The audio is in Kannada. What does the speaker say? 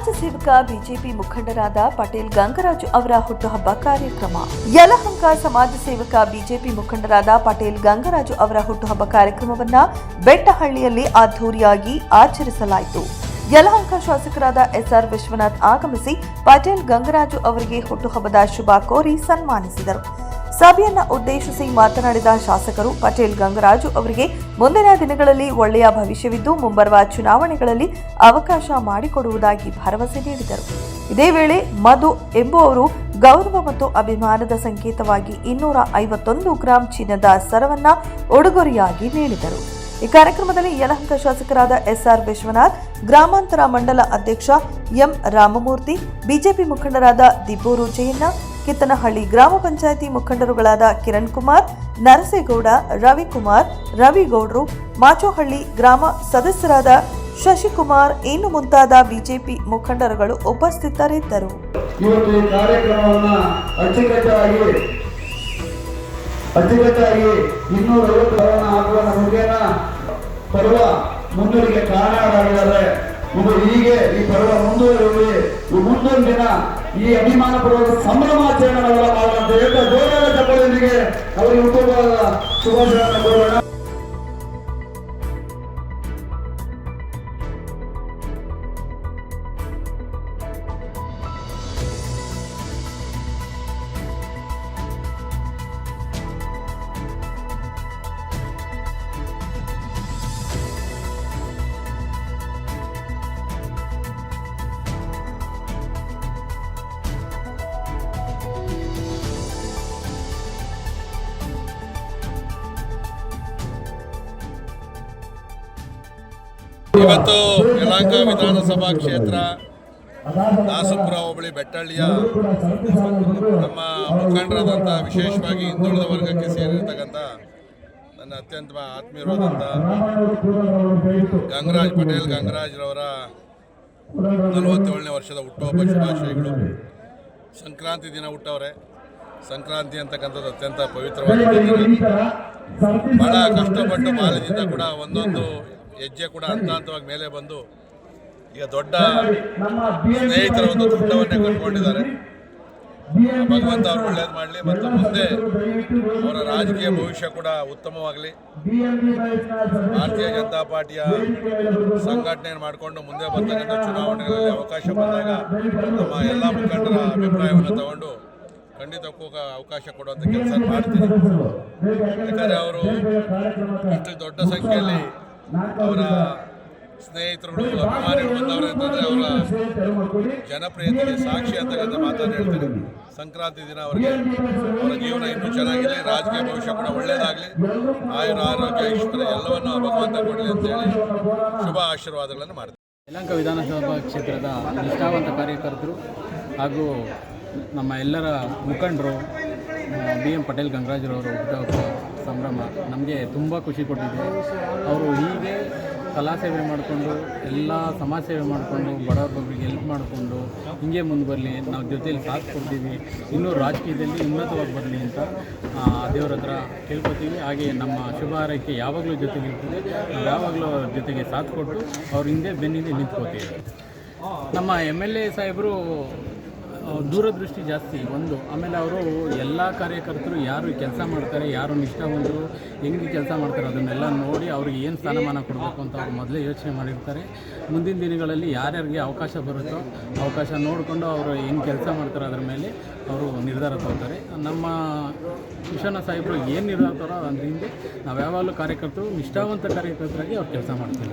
ಸಮಾಜ ಸೇವಕ ಬಿಜೆಪಿ ಮುಖಂಡರಾದ ಪಟೇಲ್ ಗಂಗರಾಜು ಅವರ ಹುಟ್ಟುಹಬ್ಬ ಕಾರ್ಯಕ್ರಮ. ಯಲಹಂಕ ಸಮಾಜ ಸೇವಕ ಬಿಜೆಪಿ ಮುಖಂಡರಾದ ಪಟೇಲ್ ಗಂಗರಾಜು ಅವರ ಹುಟ್ಟುಹಬ್ಬ ಕಾರ್ಯಕ್ರಮವನ್ನು ಬೆಟ್ಟಹಳ್ಳಿಯಲ್ಲಿ ಅದ್ದೂರಿಯಾಗಿ ಆಚರಿಸಲಾಯಿತು. ಯಲಹಂಕ ಶಾಸಕರಾದ ಎಸ್ಆರ್ ವಿಶ್ವನಾಥ್ ಆಗಮಿಸಿ ಪಟೇಲ್ ಗಂಗರಾಜು ಅವರಿಗೆ ಹುಟ್ಟುಹಬ್ಬದ ಶುಭ ಕೋರಿ ಸನ್ಮಾನಿಸಿದರು. ಸಭೆಯನ್ನ ಉದ್ದೇಶಿಸಿ ಮಾತನಾಡಿದ ಶಾಸಕರು ಪಟೇಲ್ ಗಂಗರಾಜು ಅವರಿಗೆ ಮುಂದಿನ ದಿನಗಳಲ್ಲಿ ಒಳ್ಳೆಯ ಭವಿಷ್ಯವಿದ್ದು ಮುಂಬರುವ ಚುನಾವಣೆಗಳಲ್ಲಿ ಅವಕಾಶ ಮಾಡಿಕೊಡುವುದಾಗಿ ಭರವಸೆ ನೀಡಿದರು. ಇದೇ ವೇಳೆ ಮಧು ಎಂಬುವವರು ಗೌರವ ಮತ್ತು ಅಭಿಮಾನದ ಸಂಕೇತವಾಗಿ 251 ಗ್ರಾಂ ಚಿನ್ನದ ಸರವನ್ನ ಉಡುಗೊರೆಯಾಗಿ ನೀಡಿದರು. ಈ ಕಾರ್ಯಕ್ರಮದಲ್ಲಿ ಯಲಹಂಕ ಶಾಸಕರಾದ ಎಸ್ಆರ್ ವಿಶ್ವನಾಥ್, ಗ್ರಾಮಾಂತರ ಮಂಡಲ ಅಧ್ಯಕ್ಷ ಎಂ ರಾಮಮೂರ್ತಿ, ಬಿಜೆಪಿ ಮುಖಂಡರಾದ ದಿಬ್ಬೂರು ಜಯಣ್ಣ, ಕಿತ್ತನಹಳ್ಳಿ ಗ್ರಾಮ ಪಂಚಾಯಿತಿ ಮುಖಂಡರುಗಳಾದ ಕಿರಣ್ ಕುಮಾರ್, ನರಸೇಗೌಡ, ರವಿಕುಮಾರ್, ರವಿಗೌಡರು, ಮಾಚೋಹಳ್ಳಿ ಗ್ರಾಮ ಸದಸ್ಯರಾದ ಶಶಿಕುಮಾರ್ ಇನ್ನು ಮುಂತಾದ ಬಿಜೆಪಿ ಮುಖಂಡರುಗಳು ಉಪಸ್ಥಿತರಿದ್ದರು. ಇವತ್ತು ಈ ಕಾರ್ಯಕ್ರಮವನ್ನು ಅಚ್ಚುಕಟ್ಟಾಗಿ 250 ಹಾಕುವ ನಮಗೇನ ಪರ್ವ ಮುನ್ನಡೆಗೆ ಕಾರಣರಾಗಿದ್ದಾರೆ. ಇದು ಹೀಗೆ ಈ ಪರ್ವ ಮುಂದುವರಿಯುವ ಮುಂದೊಂದು ದಿನ ಈ ಅಭಿಮಾನ ಪರ್ವದ ಸಂಭ್ರಮಾಚರಣೆ ಮಾಡೋಣ ಹೇಳ್ತಾ ಜೋರಾದ ಚಪ್ಪಲಿಯೊಂದಿಗೆ ಅವರಿಗೆ ಹುಟ್ಟುಹಬ್ಬದ ಶುಭಾಶಯಗಳನ್ನು ಕೋರೋಣ. ಇವತ್ತು ಯಲಹಂಕ ವಿಧಾನಸಭಾ ಕ್ಷೇತ್ರ ದಾಸಪುರ ಹೋಬಳಿ ಬೆಟ್ಟಹಳ್ಳಿಯ ನಮ್ಮ ಮುಖಂಡರಾದಂಥ ವಿಶೇಷವಾಗಿ ಹಿಂದುಳಿದ ವರ್ಗಕ್ಕೆ ಸೇರಿರ್ತಕ್ಕಂಥ ನನ್ನ ಅತ್ಯಂತ ಆತ್ಮೀಯರಾದಂಥ ಪಟೇಲ್ ಗಂಗರಾಜ್ರವರ 47ನೇ ವರ್ಷದ ಹುಟ್ಟುಹಬ್ಬ ಶುಭಾಶಯಗಳು. ಸಂಕ್ರಾಂತಿ ದಿನ ಹುಟ್ಟವ್ರೆ. ಸಂಕ್ರಾಂತಿ ಅಂತಕ್ಕಂಥದ್ದು ಅತ್ಯಂತ ಪವಿತ್ರವಾದ ಬಹಳ ಕಷ್ಟಪಟ್ಟು ಬಾಲ್ಯದಿಂದ ಕೂಡ ಒಂದೊಂದು ಹೆಜ್ಜೆ ಕೂಡ ಹಂತವಾಗಿ ಮೇಲೆ ಬಂದು ಈಗ ದೊಡ್ಡ ಸ್ನೇಹಿತರ ಒಂದು ತಂಡವನ್ನೇ ಕಟ್ಕೊಂಡಿದ್ದಾರೆ. ಭಗವಂತ ಅವ್ರು ಒಳ್ಳೇದು ಮಾಡಲಿ ಮತ್ತು ಮುಂದೆ ಅವರ ರಾಜಕೀಯ ಭವಿಷ್ಯ ಕೂಡ ಉತ್ತಮವಾಗಲಿ. ಭಾರತೀಯ ಜನತಾ ಪಾರ್ಟಿಯ ಸಂಘಟನೆಯನ್ನು ಮಾಡಿಕೊಂಡು ಮುಂದೆ ಬರ್ತಕ್ಕಂಥ ಚುನಾವಣೆಗಳಲ್ಲಿ ಅವಕಾಶ ಬಂದಾಗ ನಮ್ಮ ಎಲ್ಲ ಮುಖಂಡರ ಅಭಿಪ್ರಾಯವನ್ನು ತಗೊಂಡು ಖಂಡಿತಕ್ಕೂ ಅವಕಾಶ ಕೊಡುವಂಥ ಕೆಲಸ ಮಾಡ್ತೀನಿ. ಯಾಕಂದರೆ ಅವರು ಇಷ್ಟು ದೊಡ್ಡ ಸಂಖ್ಯೆಯಲ್ಲಿ ಅವರ ಸ್ನೇಹಿತರುಗಳು ಅಭಿಮಾನಿಗಳು ಬಂದವರು ಅಂತಂದರೆ ಅವರ ಜನಪ್ರಿಯತೆಗೆ ಸಾಕ್ಷಿ ಅಂತಕ್ಕಂಥ ಮಾತನ್ನು ಹೇಳ್ತಾರೆ. ಸಂಕ್ರಾಂತಿ ದಿನ ಅವರ ಜೀವನ ಇನ್ನೂ ಚೆನ್ನಾಗಿರಲಿ, ರಾಜಕೀಯ ಭವಿಷ್ಯ ಕೂಡ ಒಳ್ಳೆಯದಾಗಲಿ, ಆಯುರ ಆರೋಗ್ಯ ಐಶ್ವರ್ಯ ಎಲ್ಲವನ್ನು ಭಗವಂತ ಕೊಡಲಿ ಅಂತೇಳಿ ಶುಭ ಆಶೀರ್ವಾದಗಳನ್ನು ಮಾಡ್ತಾರೆ. ಯಲಹಂಕ ವಿಧಾನಸಭಾ ಕ್ಷೇತ್ರದ ನಿಷ್ಠಾವಂತ ಕಾರ್ಯಕರ್ತರು ಹಾಗೂ ನಮ್ಮ ಎಲ್ಲರ ಮುಖಂಡರು BM ಪಟೇಲ್ ಗಂಗರಾಜ್ರವರು ಹುಟ್ಟುಹಬ್ಬ ಸಂಭ್ರಮ ನಮಗೆ ತುಂಬ ಖುಷಿ ಕೊಟ್ಟಿದೆ. ಅವರು ಹೀಗೆ ಕಲಾ ಸೇವೆ ಮಾಡಿಕೊಂಡು ಎಲ್ಲ ಸಮಾಜ ಸೇವೆ ಮಾಡಿಕೊಂಡು ಬಡವರಿಗೆ ಹೆಲ್ಪ್ ಮಾಡಿಕೊಂಡು ಹೀಗೆ ಮುಂದೆ ಬರಲಿ, ನಾವು ಜೊತೆಯಲ್ಲಿ ಸಾಥ್ ಕೊಡ್ತೀವಿ, ಇನ್ನೂ ರಾಜಕೀಯದಲ್ಲಿ ಉನ್ನತವಾಗಿ ಬರಲಿ ಅಂತ ದೇವರ ಹತ್ರ ಕೇಳ್ಕೊತೀವಿ. ಹಾಗೆ ನಮ್ಮ ಶುಭ ಹಾರೈಕೆ ಯಾವಾಗಲೂ ಜೊತೆಗೆ ಇರ್ತದೆ. ನಾವು ಯಾವಾಗಲೂ ಅವ್ರ ಜೊತೆಗೆ ಸಾಥ್ ಕೊಟ್ಟು ಅವ್ರ ಹಿಂದೆ ಬೆನ್ನಿಂದೆ ನಿಂತ್ಕೋತೀವಿ. ನಮ್ಮ MLA ಸಾಹೇಬರು ದೂರದೃಷ್ಟಿ ಜಾಸ್ತಿ ಒಂದು. ಆಮೇಲೆ ಅವರು ಎಲ್ಲ ಕಾರ್ಯಕರ್ತರು ಯಾರು ಕೆಲಸ ಮಾಡ್ತಾರೆ, ಯಾರು ನಿಷ್ಠಾವಂತರು, ಹೆಂಗೆ ಕೆಲಸ ಮಾಡ್ತಾರೆ ಅದನ್ನೆಲ್ಲ ನೋಡಿ ಅವ್ರಿಗೆ ಏನು ಸ್ಥಾನಮಾನ ಕೊಡಬೇಕು ಅಂತ ಅವ್ರು ಮೊದಲೇ ಯೋಚನೆ ಮಾಡಿರ್ತಾರೆ. ಮುಂದಿನ ದಿನಗಳಲ್ಲಿ ಯಾರ್ಯಾರಿಗೆ ಅವಕಾಶ ಬರುತ್ತೋ ಅವಕಾಶ ನೋಡಿಕೊಂಡು ಅವರು ಏನು ಕೆಲಸ ಮಾಡ್ತಾರೆ ಅದರ ಮೇಲೆ ಅವರು ನಿರ್ಧಾರ ತಗೋತಾರೆ. ನಮ್ಮ ವಿಶ್ವನಾಥ್ ಸಾಹೇಬರು ಏನು ನಿರ್ಧಾರ ತರೋ ಅದ್ರ ಹಿಂದೆ ನಾವು ಯಾವಾಗಲೂ ಕಾರ್ಯಕರ್ತರು ನಿಷ್ಠಾವಂತ ಕಾರ್ಯಕರ್ತರಾಗಿ ಅವ್ರು ಕೆಲಸ ಮಾಡ್ತೀವಿ.